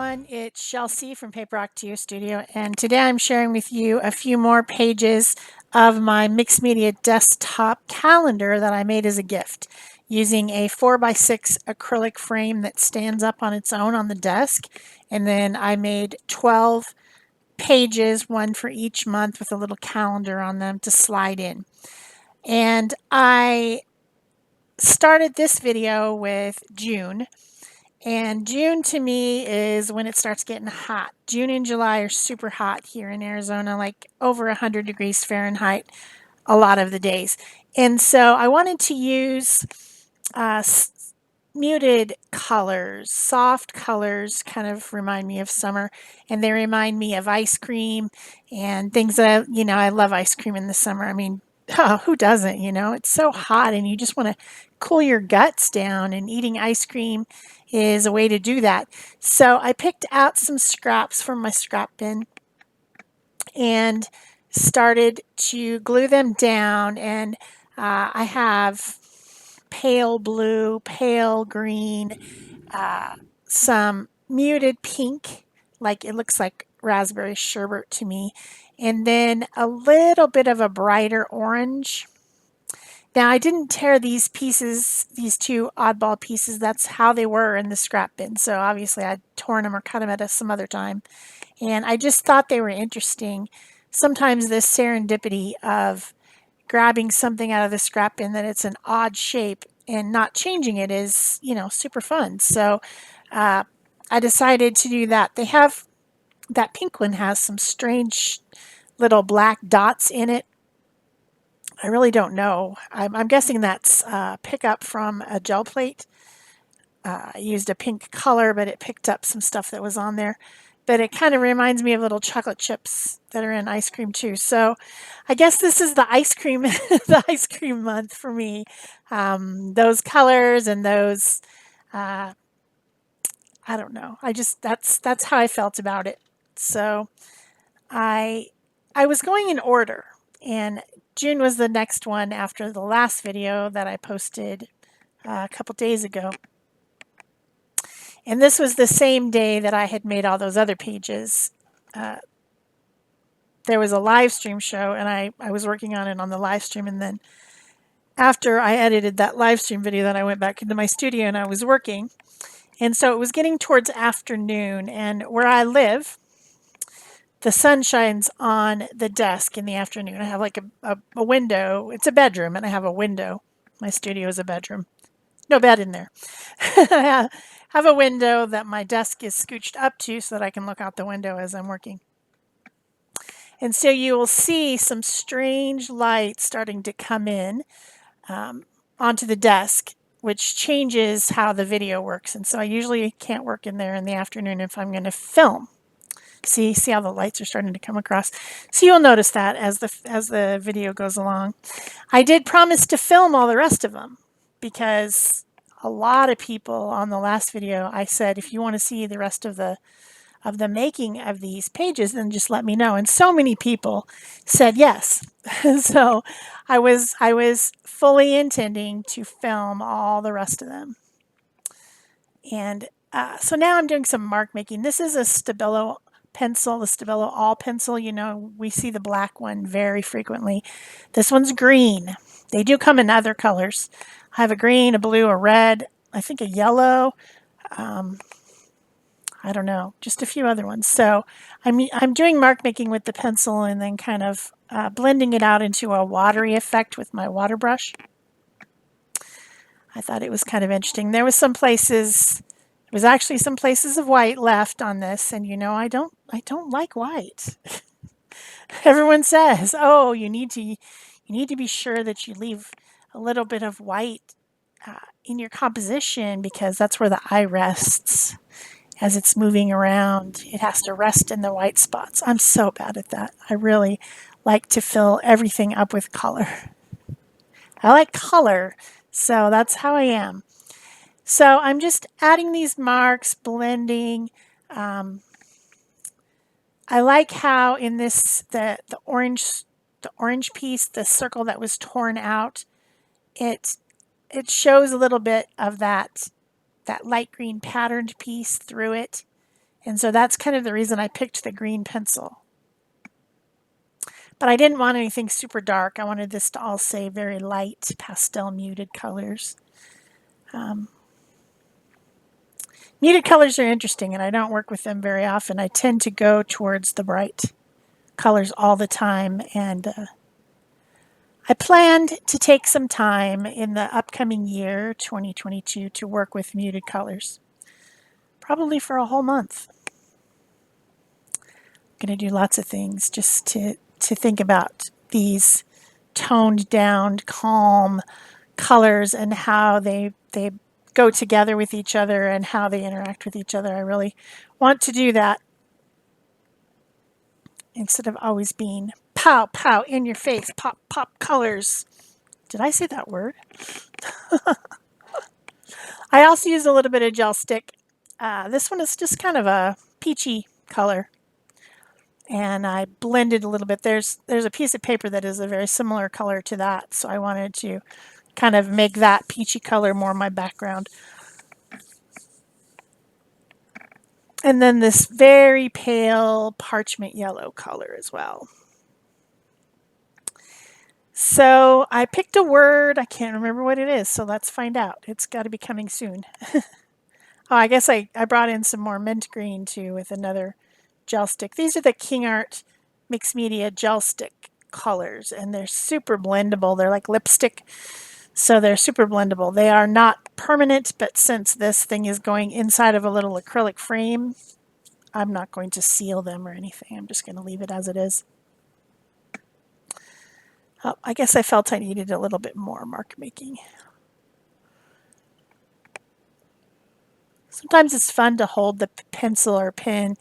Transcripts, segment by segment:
everyone, it's Shel C from PaperOcotilloStudio, and today I'm sharing with you a few more pages of my mixed media desktop calendar that I made as a gift using a 4x6 acrylic frame that stands up on its own on the desk, and then I made 12 pages, one for each month with a little calendar on them to slide in. And I started this video with June. And June to me is when it starts getting hot. June and July are super hot here in Arizona, like over 100 degrees Fahrenheit a lot of the days. And so I wanted to use muted colors, soft colors kind of remind me of summer, and they remind me of ice cream and things that, I love ice cream in the summer. I mean, oh, who doesn't, It's so hot and you just want to cool your guts down, and eating ice cream is a way to do that. So I picked out some scraps from my scrap bin and started to glue them down, and I have pale blue, pale green, some muted pink, like it looks like raspberry sherbet to me, and then a little bit of a brighter orange. Now, I didn't tear these pieces, these two oddball pieces. That's how they were in the scrap bin. So obviously I'd torn them or cut them at some other time. And I just thought they were interesting. Sometimes this serendipity of grabbing something out of the scrap bin that it's an odd shape and not changing it is, super fun. So I decided to do that. They have, that pink one has some strange little black dots in it. I really don't know. I'm guessing that's pickup from a gel plate. I used a pink color, but it picked up some stuff that was on there. But it kind of reminds me of little chocolate chips that are in ice cream too. So I guess this is the ice cream, the ice cream month for me. Those colors and those, I don't know. That's how I felt about it. So I was going in order, and June was the next one after the last video that I posted a couple days ago. And this was the same day that I had made all those other pages. There was a live stream show, and I was working on it on the live stream. And then after I edited that live stream video, then I went back into my studio and I was working. And so it was getting towards afternoon. And where I live, the sun shines on the desk in the afternoon. I have like a window. It's a bedroom, and I have a window. My studio is a bedroom. No bed in there. I have a window that my desk is scooched up to so that I can look out the window as I'm working. And so you will see some strange light starting to come in onto the desk, which changes how the video works. And so I usually can't work in there in the afternoon if I'm going to film. See how the lights are starting to come across. So you'll notice that as the video goes along. I did promise to film all the rest of them, because a lot of people on the last video, I said, if you want to see the rest of the making of these pages, then just let me know. And so many people said yes. So I was fully intending to film all the rest of them. And so now I'm doing some mark making. This is a Stabilo pencil, the Stabilo All pencil. We see the black one very frequently. This one's green. They do come in other colors. I have a green, a blue, a red, I think a yellow. I don't know, just a few other ones. So I'm doing mark making with the pencil and then kind of blending it out into a watery effect with my water brush. I thought it was kind of interesting. There was actually some places of white left on this, and I don't like white. Everyone says, "Oh, you need to be sure that you leave a little bit of white in your composition, because that's where the eye rests as it's moving around. It has to rest in the white spots." I'm so bad at that. I really like to fill everything up with color. I like color, so that's how I am. So I'm just adding these marks, blending. I like how in this the orange piece, the circle that was torn out, it shows a little bit of that light green patterned piece through it. And so that's kind of the reason I picked the green pencil. But I didn't want anything super dark. I wanted this to all say very light, pastel muted colors. Muted colors are interesting, and I don't work with them very often. I tend to go towards the bright colors all the time, and I planned to take some time in the upcoming year, 2022, to work with muted colors, probably for a whole month. I'm going to do lots of things just to think about these toned down, calm colors and how they go together with each other and how they interact with each other. I really want to do that instead of always being pow, pow, in your face, pop, pop colors. Did I say that word? I also use a little bit of gel stick. This one is just kind of a peachy color. And I blended a little bit. There's a piece of paper that is a very similar color to that. So I wanted to kind of make that peachy color more my background. And then this very pale parchment yellow color as well. So I picked a word. I can't remember what it is, so let's find out. It's got to be coming soon. Oh, I guess I brought in some more mint green too with another gel stick. These are the King Art Mixed Media gel stick colors, and they're super blendable. They're like lipstick, so they're super blendable. They are not permanent, but since this thing is going inside of a little acrylic frame, I'm not going to seal them or anything. I'm just going to leave it as it is. Oh, I guess I felt I needed a little bit more mark making. Sometimes it's fun to hold the pencil or pen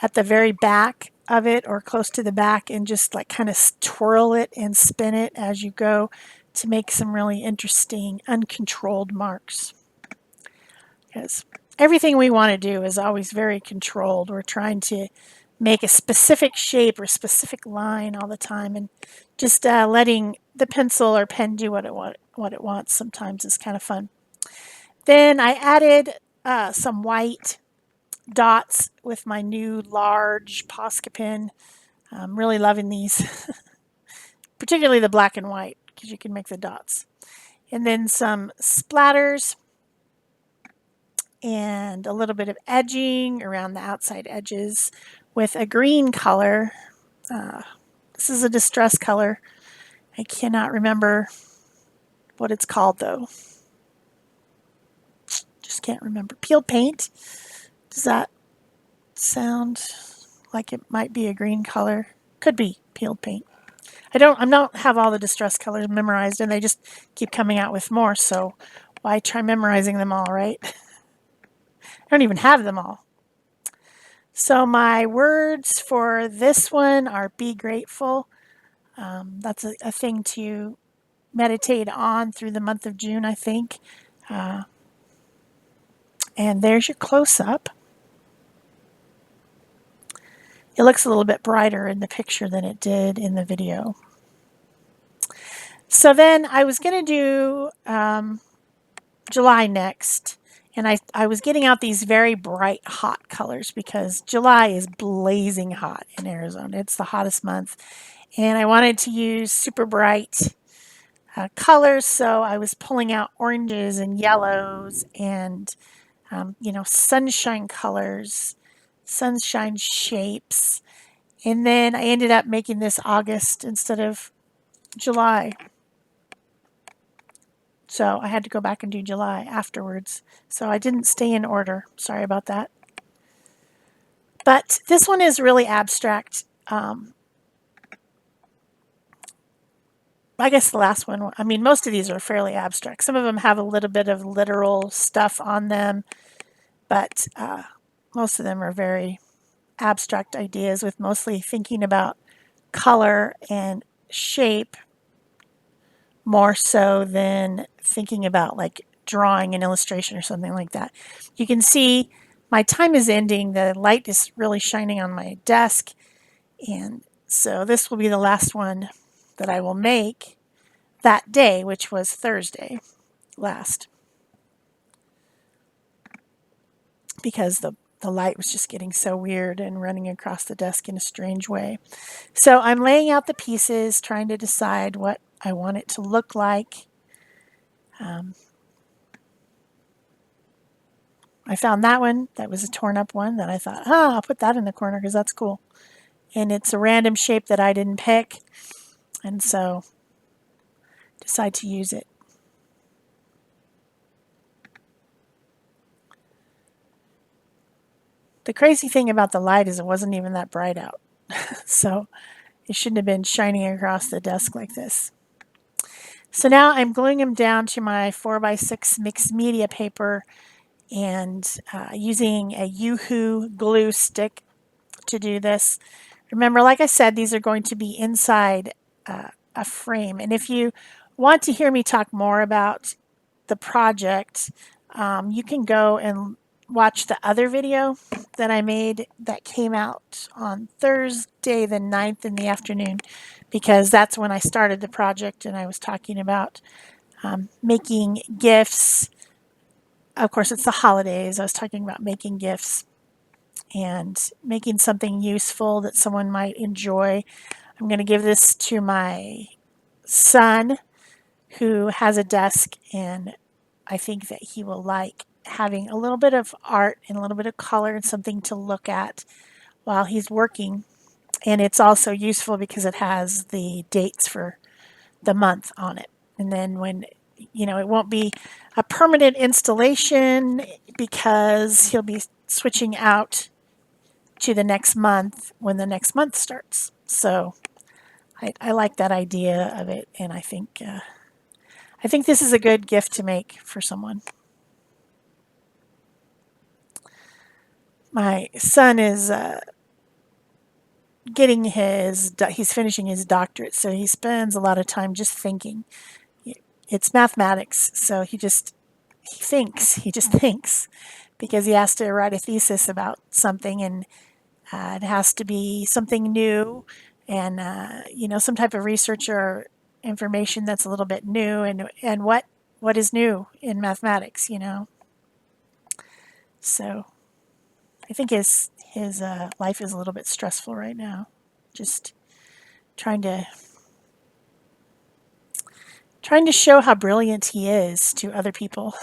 at the very back of it or close to the back and just like kind of twirl it and spin it as you go to make some really interesting uncontrolled marks. Because everything we want to do is always very controlled. We're trying to make a specific shape or specific line all the time, and just letting the pencil or pen do what it wants sometimes is kind of fun. Then I added some white dots with my new large Posca pen. I'm really loving these, particularly the black and white, because you can make the dots. And then some splatters and a little bit of edging around the outside edges with a green color. This is a distress color. I cannot remember what it's called though. Just can't remember. Peeled paint. Does that sound like it might be a green color? Could be peeled paint. I don't have all the distress colors memorized, and they just keep coming out with more, so why try memorizing them all, right? I don't even have them all. So my words for this one are be grateful. That's a thing to meditate on through the month of June, I think. And there's your close-up. It looks a little bit brighter in the picture than it did in the video. So then I was going to do July next. And I was getting out these very bright, hot colors because July is blazing hot in Arizona. It's the hottest month. And I wanted to use super bright colors, so I was pulling out oranges and yellows and, sunshine colors, sunshine shapes. And then I ended up making this August instead of July. So I had to go back and do July afterwards. So I didn't stay in order. Sorry about that. But this one is really abstract. I guess the last one, I mean, most of these are fairly abstract. Some of them have a little bit of literal stuff on them, but most of them are very abstract ideas with mostly thinking about color and shape more so than thinking about like drawing an illustration or something like that. You can see my time is ending. The light is really shining on my desk, and so this will be the last one that I will make that day, which was Thursday last, because the light was just getting so weird and running across the desk in a strange way. So I'm laying out the pieces, trying to decide what I want it to look like. I found that one. That was a torn up one that I thought, I'll put that in the corner because that's cool. And it's a random shape that I didn't pick. And so decide to use it. The crazy thing about the light is it wasn't even that bright out. So it shouldn't have been shining across the desk like this. So now I'm gluing them down to my 4x6 mixed media paper and using a Yoo-Hoo glue stick to do this. Remember, like I said, these are going to be inside a frame. And if you want to hear me talk more about the project, you can go and watch the other video that I made that came out on Thursday the 9th in the afternoon, because that's when I started the project and I was talking about making gifts. Of course, it's the holidays. I was talking about making gifts and making something useful that someone might enjoy. I'm going to give this to my son who has a desk, and I think that he will like having a little bit of art and a little bit of color and something to look at while he's working. And it's also useful because it has the dates for the month on it. And then when, it won't be a permanent installation because he'll be switching out to the next month when the next month starts. So I like that idea of it, and I think this is a good gift to make for someone. My son is he's finishing his doctorate, so he spends a lot of time just thinking. It's mathematics, so he just thinks because he has to write a thesis about something, and it has to be something new, and some type of research or information that's a little bit new, and what is new in mathematics, So I think his life is a little bit stressful right now, just trying to show how brilliant he is to other people.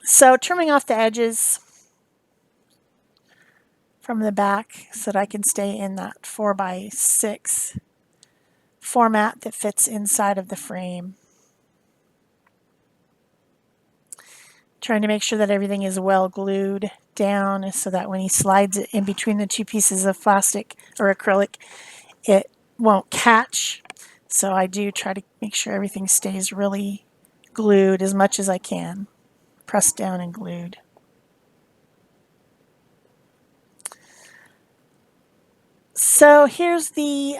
So trimming off the edges from the back so that I can stay in that 4x6 format that fits inside of the frame. Trying to make sure that everything is well glued down so that when he slides it in between the two pieces of plastic or acrylic, it won't catch. So I do try to make sure everything stays really glued as much as I can, pressed down and glued. So here's the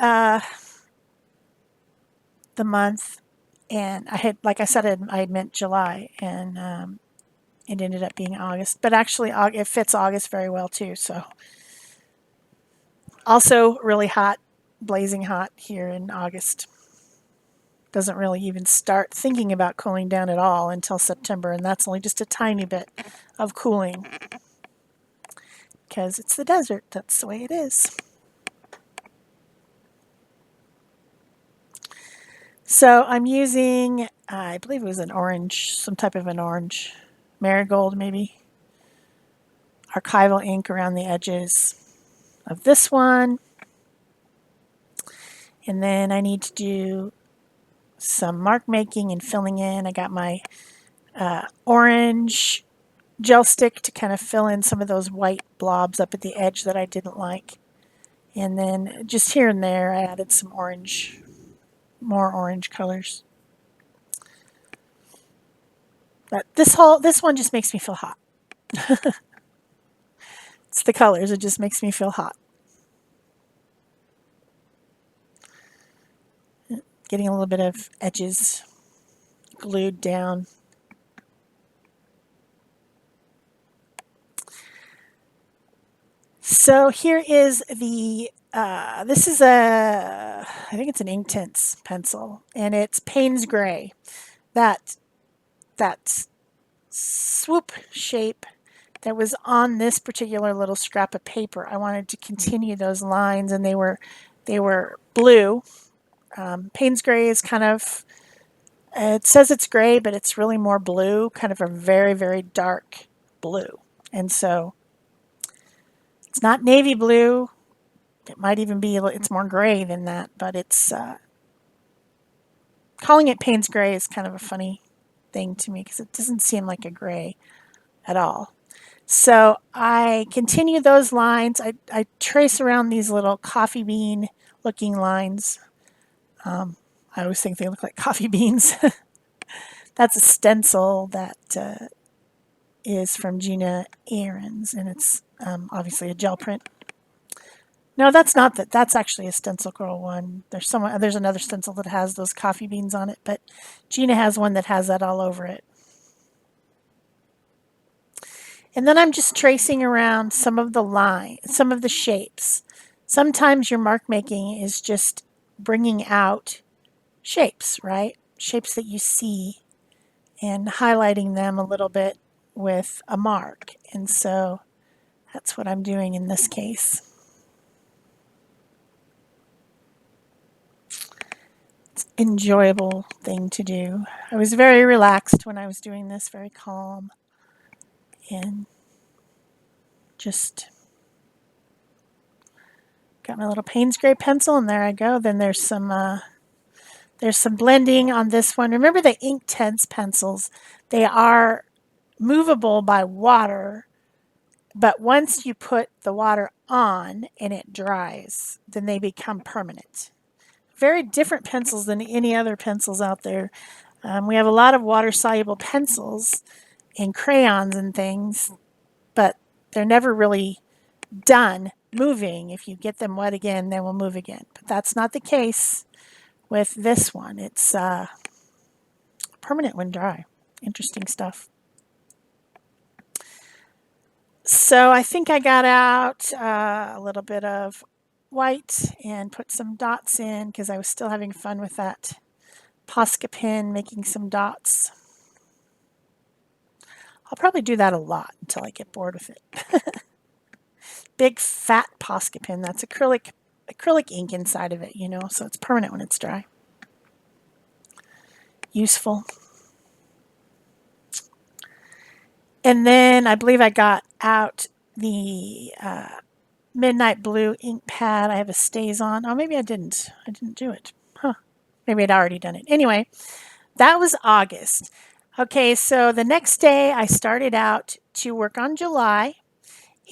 month, and I had, like I said, I had meant July, and it ended up being August. But actually, it fits August very well too. So also really hot, blazing hot here in August. Doesn't really even start thinking about cooling down at all until September, and that's only just a tiny bit of cooling because it's the desert. That's the way it is. So I'm using, I believe it was an orange, some type of an orange, marigold maybe, archival ink around the edges of this one. And then I need to do some mark making and filling in. I got my orange gel stick to kind of fill in some of those white blobs up at the edge that I didn't like. And then just here and there I added some orange, more orange colors. But this one just makes me feel hot. It's the colors, it just makes me feel hot. Getting a little bit of edges glued down. So here is the, this is I think it's an Inktense pencil, and it's Payne's Gray. That swoop shape that was on this particular little scrap of paper. I wanted to continue those lines, and they were blue. Payne's gray is kind of, it says it's gray, but it's really more blue, kind of a very, very dark blue. And so it's not navy blue. It might even be, it's more gray than that, but it's, calling it Payne's gray is kind of a funny thing to me because it doesn't seem like a gray at all. So I continue those lines. I trace around these little coffee bean looking lines. I always think they look like coffee beans. That's a stencil that is from Gina Ahrens, and it's obviously a gel print. No, that's not that. That's actually a Stencil Girl one. There's another stencil that has those coffee beans on it, but Gina has one that has that all over it. And then I'm just tracing around some of the lines, some of the shapes. Sometimes your mark making is just bringing out shapes, right? Shapes that you see and highlighting them a little bit with a mark. And so that's what I'm doing in this case. It's an enjoyable thing to do. I was very relaxed when I was doing this, very calm, and just got my little Payne's gray pencil, and there I go. Then there's some blending on this one. Remember the Inktense pencils, they are movable by water, but once you put the water on and it dries, then they become permanent. Very different pencils than any other pencils out there. We have a lot of water-soluble pencils and crayons and things, but they're never really done moving. If you get them wet again, they will move again. But that's not the case with this one. It's permanent when dry. Interesting stuff. So I think I got out a little bit of white and put some dots in because I was still having fun with that Posca pen, making some dots. I'll probably do that a lot until I get bored with it. Big fat Posca pen. That's acrylic ink inside of it, you know, so it's permanent when it's dry. Useful. And then I believe I got out the Midnight Blue ink pad. I have a StazOn. Oh, maybe I didn't. I didn't do it. Huh. Maybe I'd already done it. Anyway, that was August. Okay, so the next day I started out to work on July,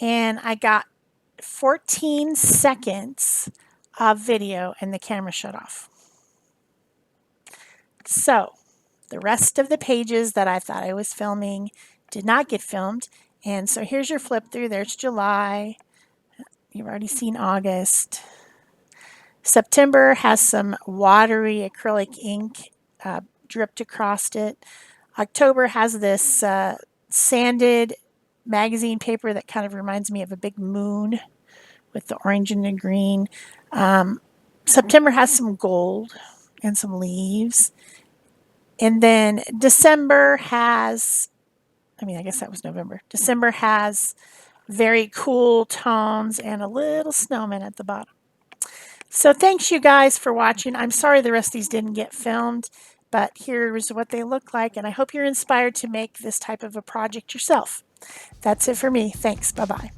and I got 14 seconds of video and the camera shut off. So the rest of the pages that I thought I was filming did not get filmed. And so here's your flip through. There's July. You've already seen August. September has some watery acrylic ink dripped across it. October has this sanded magazine paper that kind of reminds me of a big moon with the orange and the green. September has some gold and some leaves. And then December has, I guess that was November. December has very cool tones and a little snowman at the bottom. So thanks you guys for watching. I'm sorry the rest of these didn't get filmed, but here's what they look like, and I hope you're inspired to make this type of a project yourself. That's it for me. Thanks. Bye-bye.